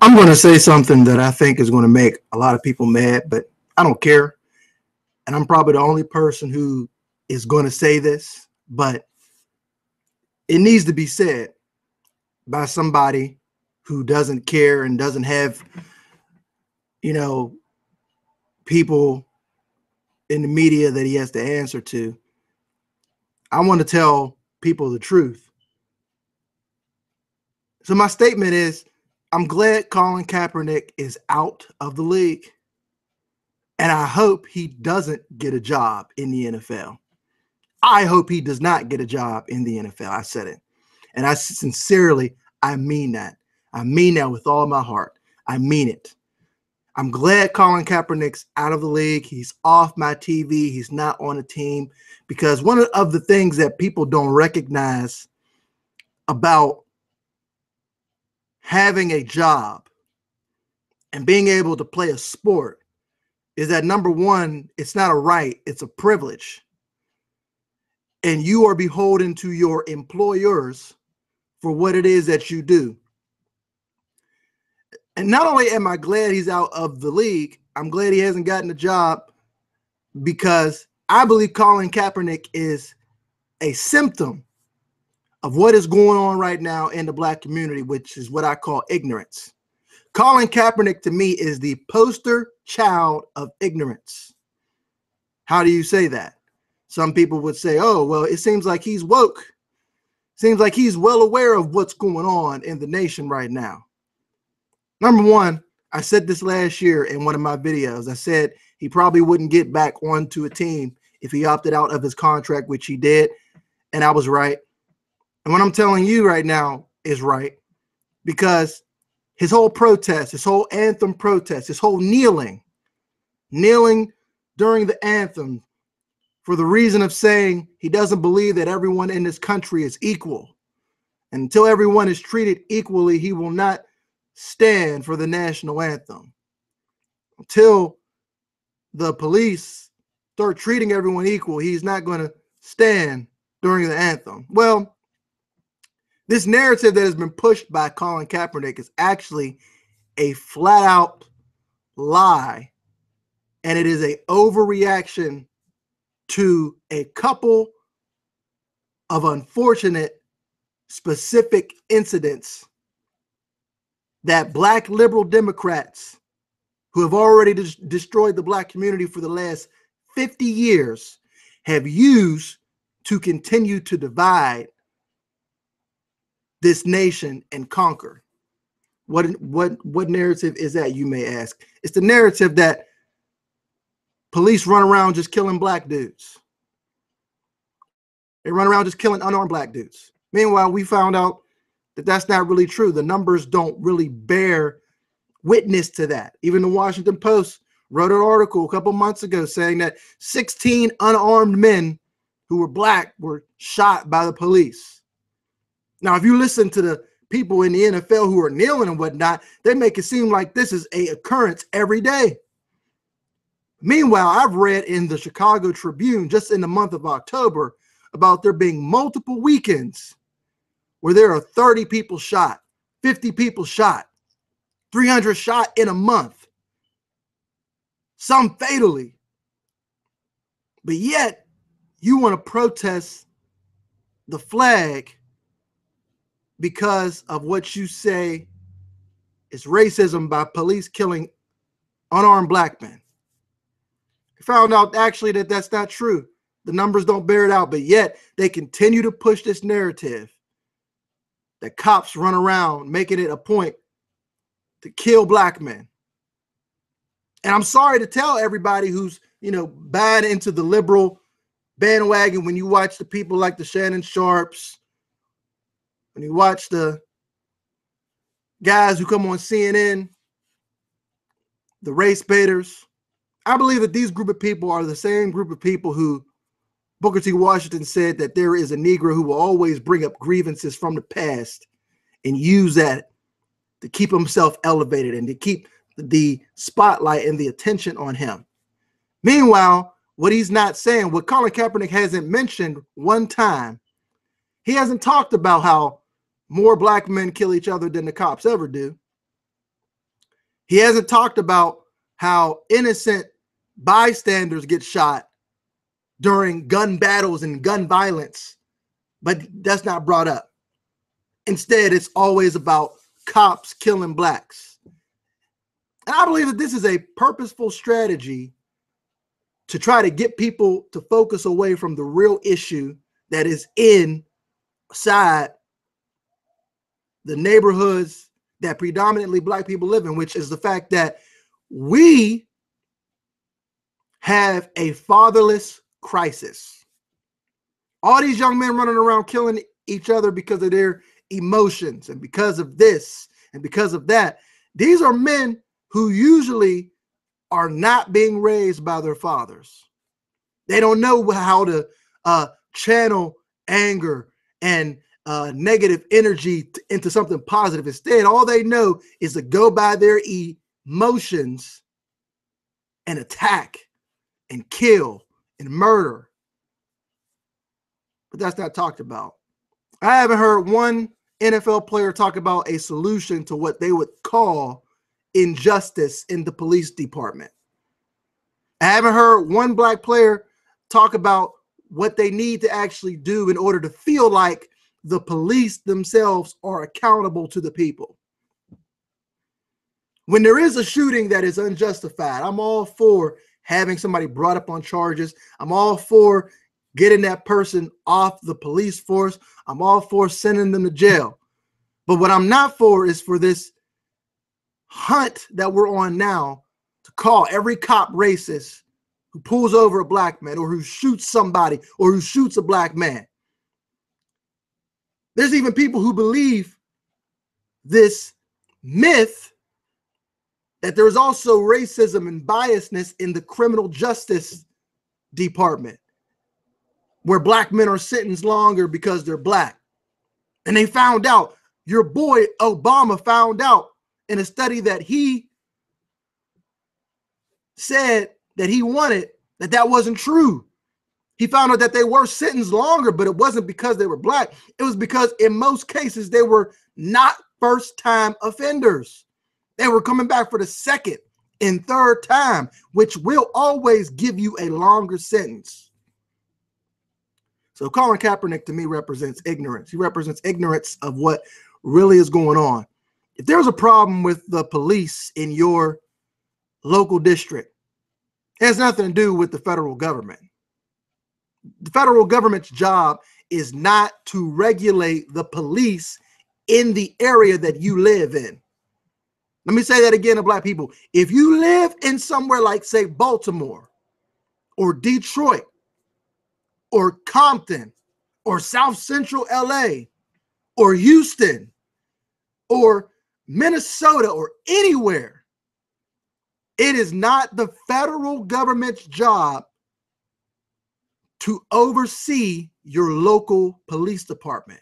I'm going to say something that I think is going to make a lot of people mad, but I don't care. And I'm probably the only person who is going to say this, but it needs to be said by somebody who doesn't care and doesn't have, you know, people in the media that he has to answer to. I want to tell people the truth. So my statement is, I'm glad Colin Kaepernick is out of the league. And I hope he doesn't get a job in the NFL. I hope he does not get a job in the NFL. I said it. And I mean that. I mean that with all my heart. I mean it. I'm glad Colin Kaepernick's out of the league. He's off my TV. He's not on a team, because one of the things that people don't recognize about having a job and being able to play a sport is that, number one, it's not a right, it's a privilege. And you are beholden to your employers for what it is that you do. And not only am I glad he's out of the league, I'm glad he hasn't gotten a job, because I believe Colin Kaepernick is a symptom of what is going on right now in the black community, which is what I call ignorance. Colin Kaepernick, to me, is the poster child of ignorance. How do you say that? Some people would say, oh, well, it seems like he's woke. Seems like he's well aware of what's going on in the nation right now. Number one, I said this last year in one of my videos. I said he probably wouldn't get back onto a team if he opted out of his contract, which he did. And I was right. And what I'm telling you right now is right, because his whole protest, his whole anthem protest, his whole kneeling during the anthem for the reason of saying he doesn't believe that everyone in this country is equal. And until everyone is treated equally, he will not stand for the national anthem. Until the police start treating everyone equal, he's not going to stand during the anthem. Well, this narrative that has been pushed by Colin Kaepernick is actually a flat out lie. And it is an overreaction to a couple of unfortunate specific incidents that black liberal Democrats, who have already destroyed the black community for the last 50 years, have used to continue to divide this nation and conquer. What narrative is that, you may ask? It's the narrative that police run around just killing black dudes. They run around just killing unarmed black dudes. Meanwhile, we found out that that's not really true. The numbers don't really bear witness to that. Even the Washington Post wrote an article a couple months ago saying that 16 unarmed men who were black were shot by the police. Now, if you listen to the people in the NFL who are kneeling and whatnot, they make it seem like this is an occurrence every day. Meanwhile, I've read in the Chicago Tribune just in the month of October about there being multiple weekends where there are 30 people shot, 50 people shot, 300 shot in a month, some fatally. But yet, you want to protest the flag because of what you say is racism by police killing unarmed black men. I found out actually that that's not true. The numbers don't bear it out, but yet they continue to push this narrative that cops run around making it a point to kill black men. And I'm sorry to tell everybody who's, buying into the liberal bandwagon, when you watch the people like the Shannon Sharps, when you watch the guys who come on CNN, the race baiters, I believe that these group of people are the same group of people who Booker T. Washington said that there is a Negro who will always bring up grievances from the past and use that to keep himself elevated and to keep the spotlight and the attention on him. Meanwhile, what he's not saying, what Colin Kaepernick hasn't mentioned one time, he hasn't talked about how more black men kill each other than the cops ever do. He hasn't talked about how innocent bystanders get shot during gun battles and gun violence, but that's not brought up. Instead, it's always about cops killing blacks. And I believe that this is a purposeful strategy to try to get people to focus away from the real issue that is inside the neighborhoods that predominantly black people live in, which is the fact that we have a fatherless crisis. All these young men running around killing each other because of their emotions and because of this and because of that. These are men who usually are not being raised by their fathers. They don't know how to channel anger and negative energy into something positive. Instead, all they know is to go by their emotions and attack and kill and murder. But that's not talked about. I haven't heard one NFL player talk about a solution to what they would call injustice in the police department. I haven't heard one black player talk about what they need to actually do in order to feel like the police themselves are accountable to the people. When there is a shooting that is unjustified, I'm all for having somebody brought up on charges. I'm all for getting that person off the police force. I'm all for sending them to jail. But what I'm not for is for this hunt that we're on now to call every cop racist who pulls over a black man or who shoots somebody or who shoots a black man. There's even people who believe this myth that there's also racism and biasness in the criminal justice department, where black men are sentenced longer because they're black. And they found out, your boy Obama found out in a study that he said that he wanted, that wasn't true. He found out that they were sentenced longer, but it wasn't because they were black. It was because in most cases, they were not first-time offenders. They were coming back for the second and third time, which will always give you a longer sentence. So Colin Kaepernick to me represents ignorance. He represents ignorance of what really is going on. If there's a problem with the police in your local district, it has nothing to do with the federal government. The federal government's job is not to regulate the police in the area that you live in. Let me say that again to black people. If you live in somewhere like, say, Baltimore or Detroit or Compton or South Central LA or Houston or Minnesota or anywhere, it is not the federal government's job to oversee your local police department.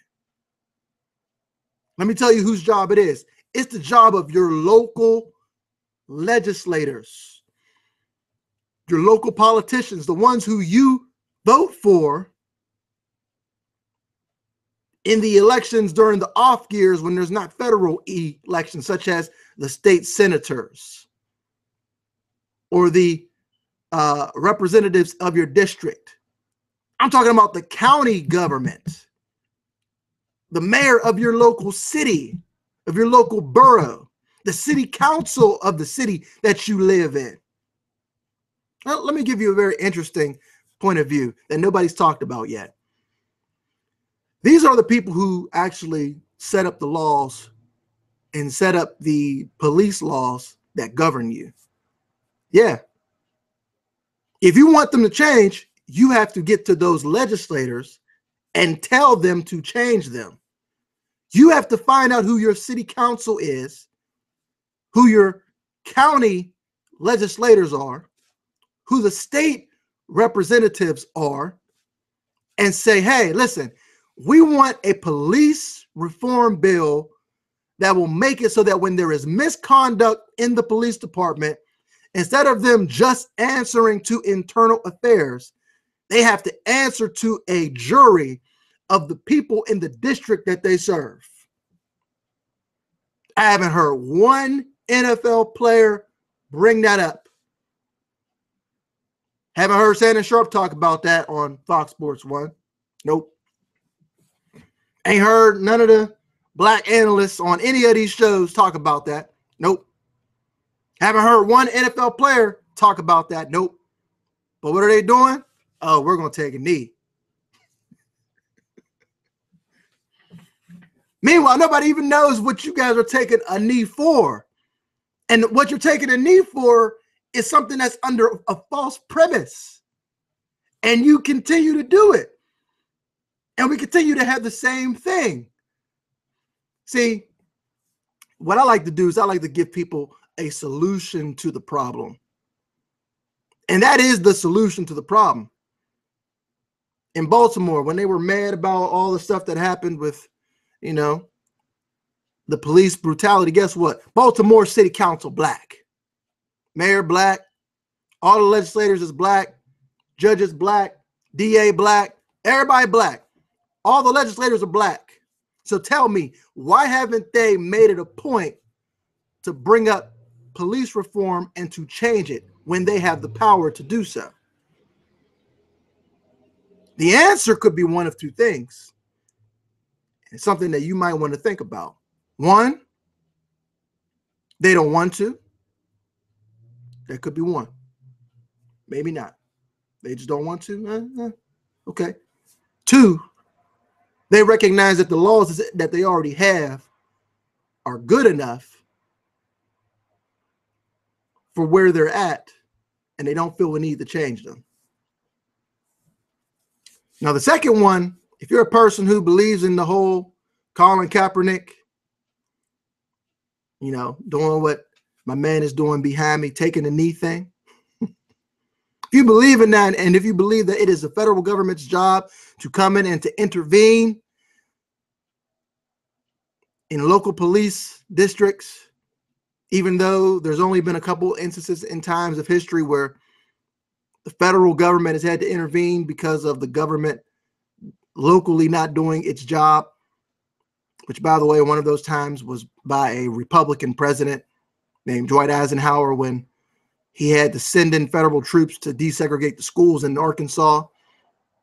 Let me tell you whose job it is. It's the job of your local legislators, your local politicians, the ones who you vote for in the elections during the off years when there's not federal elections, such as the state senators or the representatives of your district. I'm talking about the county government, the mayor of your local city, of your local borough, the city council of the city that you live in. Now, let me give you a very interesting point of view that nobody's talked about yet. These are the people who actually set up the laws and set up the police laws that govern you. Yeah. If you want them to change, you have to get to those legislators and tell them to change them. You have to find out who your city council is, who your county legislators are, who the state representatives are, and say, hey, listen, we want a police reform bill that will make it so that when there is misconduct in the police department, instead of them just answering to internal affairs, they have to answer to a jury of the people in the district that they serve. I haven't heard one NFL player bring that up. Haven't heard Shannon Sharpe talk about that on Fox Sports 1. Nope. Ain't heard none of the black analysts on any of these shows talk about that. Nope. Haven't heard one NFL player talk about that. Nope. But what are they doing? Oh, we're going to take a knee. Meanwhile, nobody even knows what you guys are taking a knee for. And what you're taking a knee for is something that's under a false premise. And you continue to do it. And we continue to have the same thing. See, what I like to do is I like to give people a solution to the problem. And that is the solution to the problem. In Baltimore, when they were mad about all the stuff that happened with, you know, the police brutality, guess what? Baltimore City Council black. Mayor black. All the legislators is black. Judges black. DA black. Everybody black. All the legislators are black. So tell me, why haven't they made it a point to bring up police reform and to change it when they have the power to do so? The answer could be one of two things. It's something that you might want to think about. One, they don't want to. That could be one. Maybe not. They just don't want to. Okay. Two, they recognize that the laws that they already have are good enough for where they're at, and they don't feel the need to change them. Now, the second one, if you're a person who believes in the whole Colin Kaepernick, you know, doing what my man is doing behind me, taking the knee thing. If you believe in that, and if you believe that it is the federal government's job to come in and to intervene in local police districts, even though there's only been a couple instances in times of history where the federal government has had to intervene because of the government locally not doing its job, which, by the way, one of those times was by a Republican president named Dwight Eisenhower when he had to send in federal troops to desegregate the schools in Arkansas,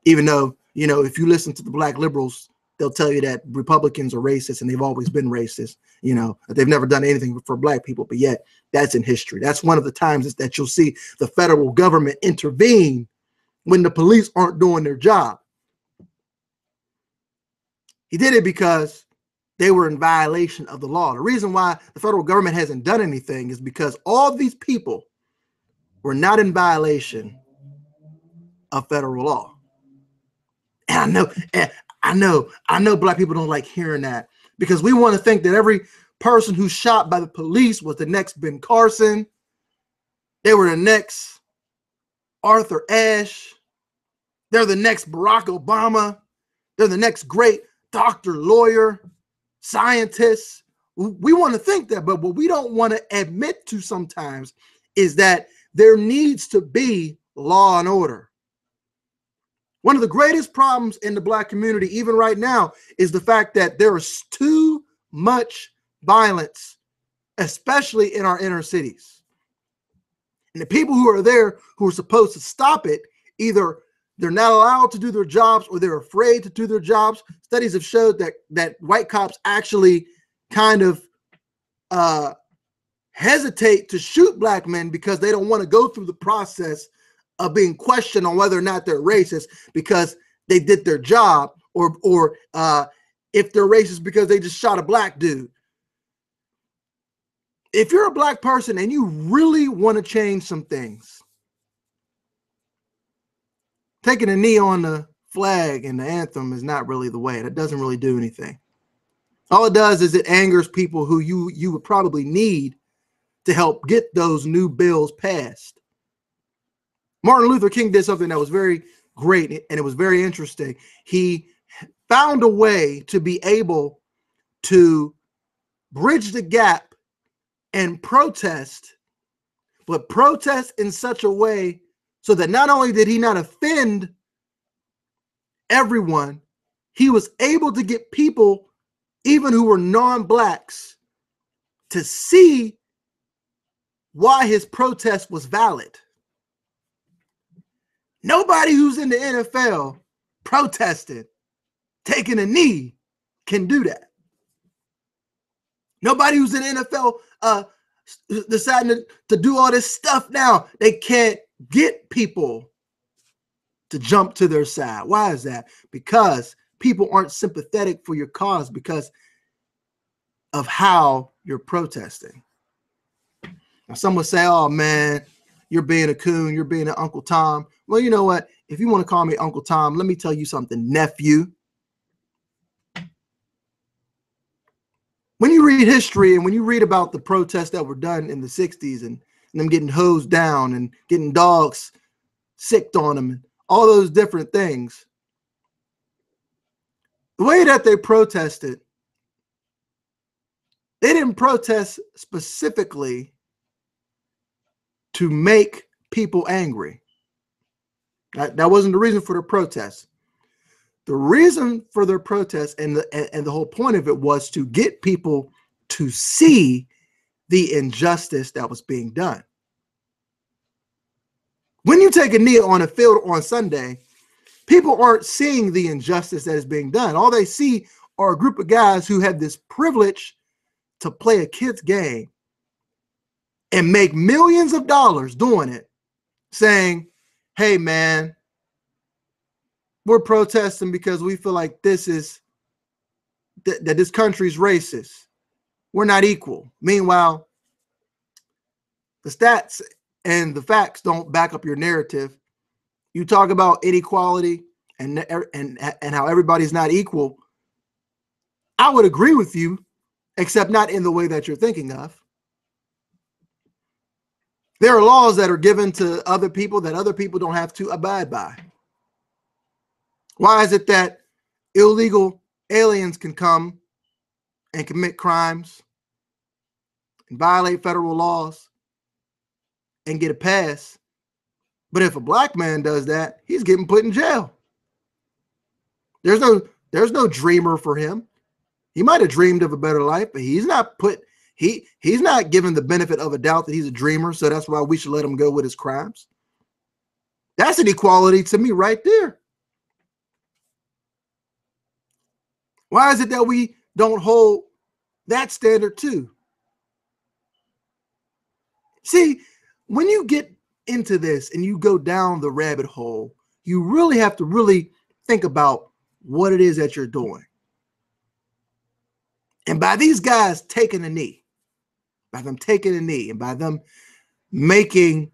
even though, you know, if you listen to the black liberals, they'll tell you that Republicans are racist and they've always been racist, you know, that they've never done anything for black people, but yet that's in history. That's one of the times that you'll see the federal government intervene when the police aren't doing their job. He did it because they were in violation of the law. The reason why the federal government hasn't done anything is because all these people were not in violation of federal law. And I know black people don't like hearing that, because we want to think that every person who's shot by the police was the next Ben Carson. They were the next Arthur Ashe. They're the next Barack Obama. They're the next great doctor, lawyer, scientist. We want to think that, but what we don't want to admit to sometimes is that there needs to be law and order. One of the greatest problems in the black community, even right now, is the fact that there is too much violence, especially in our inner cities. And the people who are there who are supposed to stop it, either they're not allowed to do their jobs or they're afraid to do their jobs. Studies have showed that white cops actually kind of hesitate to shoot black men because they don't want to go through the process of being questioned on whether or not they're racist because they did their job, or if they're racist because they just shot a black dude. If you're a black person and you really want to change some things, taking a knee on the flag and the anthem is not really the way. That doesn't really do anything. All it does is it angers people who you would probably need to help get those new bills passed. Martin Luther King did something that was very great, and it was very interesting. He found a way to be able to bridge the gap and protest, but protest in such a way so that not only did he not offend everyone, he was able to get people, even who were non-blacks, to see why his protest was valid. Nobody who's in the NFL protesting, taking a knee, can do that. Nobody who's in the NFL deciding to do all this stuff now, they can't get people to jump to their side. Why is that? Because people aren't sympathetic for your cause because of how you're protesting. Now, some would say, oh man, you're being a coon, you're being an Uncle Tom. Well, you know what? If you want to call me Uncle Tom, let me tell you something, nephew. When you read history and when you read about the protests that were done in the 60s and them getting hosed down and getting dogs sicked on them and all those different things, the way that they protested, they didn't protest specifically to make people angry. That wasn't the reason for the protest. The reason for their protest and the whole point of it was to get people to see the injustice that was being done. When you take a knee on a field on Sunday, people aren't seeing the injustice that is being done. All they see are a group of guys who had this privilege to play a kid's game and make millions of dollars doing it, saying, hey, man, we're protesting because we feel like this is that this country's racist. We're not equal. Meanwhile, the stats and the facts don't back up your narrative. You talk about inequality and how everybody's not equal. I would agree with you, except not in the way that you're thinking of. There are laws that are given to other people that other people don't have to abide by. Why is it that illegal aliens can come and commit crimes and violate federal laws and get a pass, but if a black man does that, he's getting put in jail? There's no dreamer for him. He might have dreamed of a better life, but he's not given the benefit of a doubt that he's a dreamer, so that's why we should let him go with his crimes. That's an equality to me right there. Why is it that we don't hold that standard too? See, when you get into this and you go down the rabbit hole, you really have to really think about what it is that you're doing. And by these guys taking a knee, by them taking a knee and by them making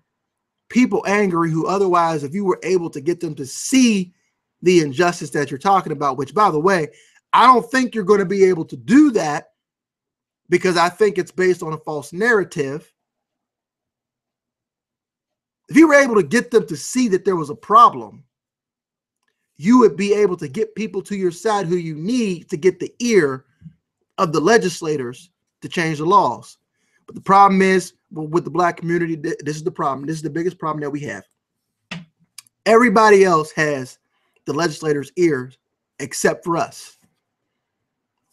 people angry who otherwise, if you were able to get them to see the injustice that you're talking about, which by the way, I don't think you're going to be able to do that because I think it's based on a false narrative. If you were able to get them to see that there was a problem, you would be able to get people to your side who you need to get the ear of the legislators to change the laws. But the problem is, with the black community, this is the problem. This is the biggest problem that we have. Everybody else has the legislators' ears except for us.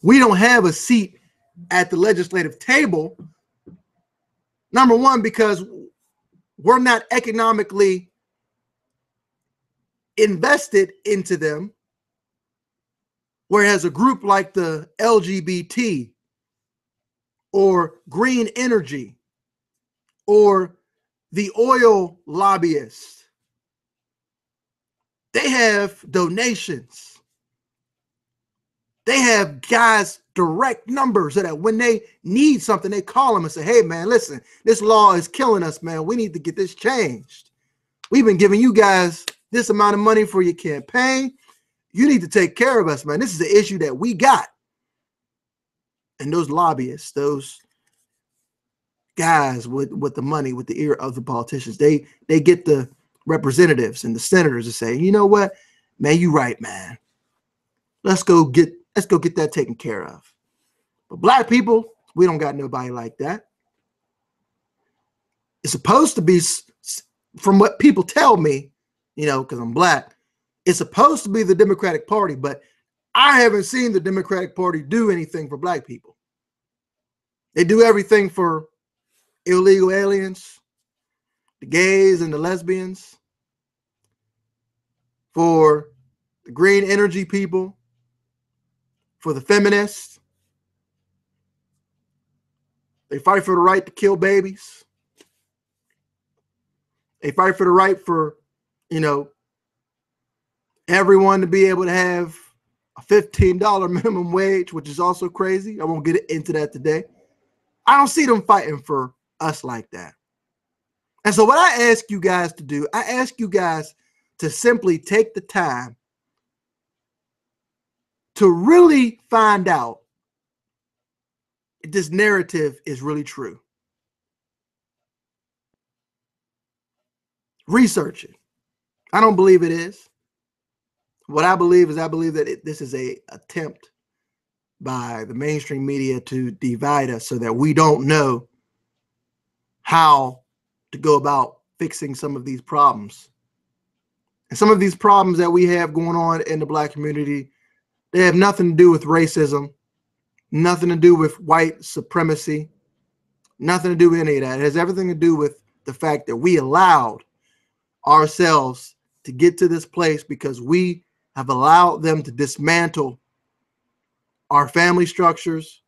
We don't have a seat at the legislative table. Number one, because we're not economically invested into them. Whereas a group like the LGBT or green energy or the oil lobbyists, they have donations. They have guys direct numbers so that when they need something, they call them and say, hey, man, listen, this law is killing us, man. We need to get this changed. We've been giving you guys this amount of money for your campaign. You need to take care of us, man. This is the issue that we got. And those lobbyists, those guys with the money, with the ear of the politicians, they get the representatives and the senators to say, you know what, man, you right, man. Let's go get that taken care of. But black people, we don't got nobody like that. It's supposed to be, from what people tell me, you know, because I'm black, it's supposed to be the Democratic Party, but I haven't seen the Democratic Party do anything for black people. They do everything for illegal aliens, the gays and the lesbians, for the green energy people, for the feminists. They fight for the right to kill babies. They fight for the right for, everyone to be able to have a $15 minimum wage, which is also crazy. I won't get into that today. I don't see them fighting for us like that. And so what I ask you guys to do, I ask you guys to simply take the time to really find out if this narrative is really true. Research it. I don't believe it is. What I believe is that this is an attempt by the mainstream media to divide us so that we don't know how to go about fixing some of these problems. And some of these problems that we have going on in the Black community, they have nothing to do with racism, nothing to do with white supremacy, nothing to do with any of that. It has everything to do with the fact that we allowed ourselves to get to this place because we have allowed them to dismantle our family structures.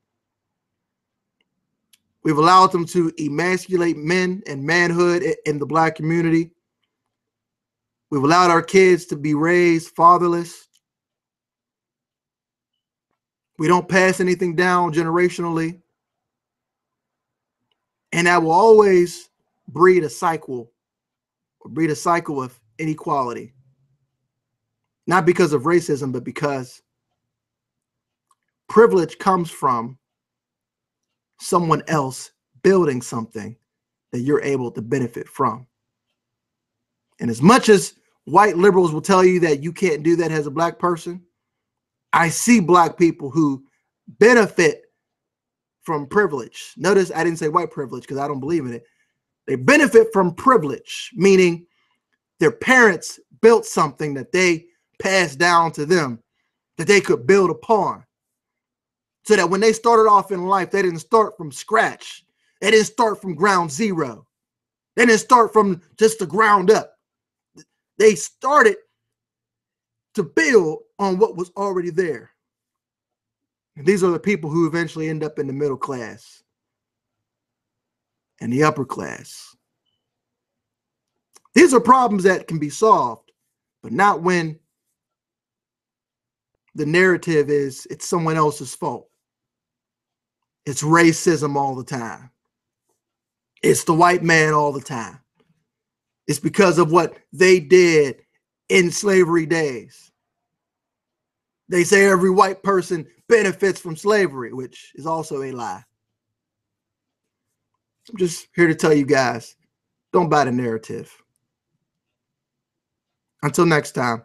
We've allowed them to emasculate men and manhood in the Black community. We've allowed our kids to be raised fatherless. We don't pass anything down generationally. And that will always breed a cycle of inequality. Not because of racism, but because privilege comes from someone else building something that you're able to benefit from. And as much as white liberals will tell you that you can't do that as a Black person, I see Black people who benefit from privilege. Notice I didn't say white privilege because I don't believe in it. They benefit from privilege, meaning their parents built something that they passed down to them that they could build upon. So that when they started off in life, they didn't start from scratch. They didn't start from ground zero. They didn't start from just the ground up. They started to build on what was already there. And these are the people who eventually end up in the middle class and the upper class. These are problems that can be solved, but not when the narrative is it's someone else's fault. It's racism all the time. It's the white man all the time. It's because of what they did in slavery days. They say every white person benefits from slavery, which is also a lie. I'm just here to tell you guys, don't buy the narrative. Until next time.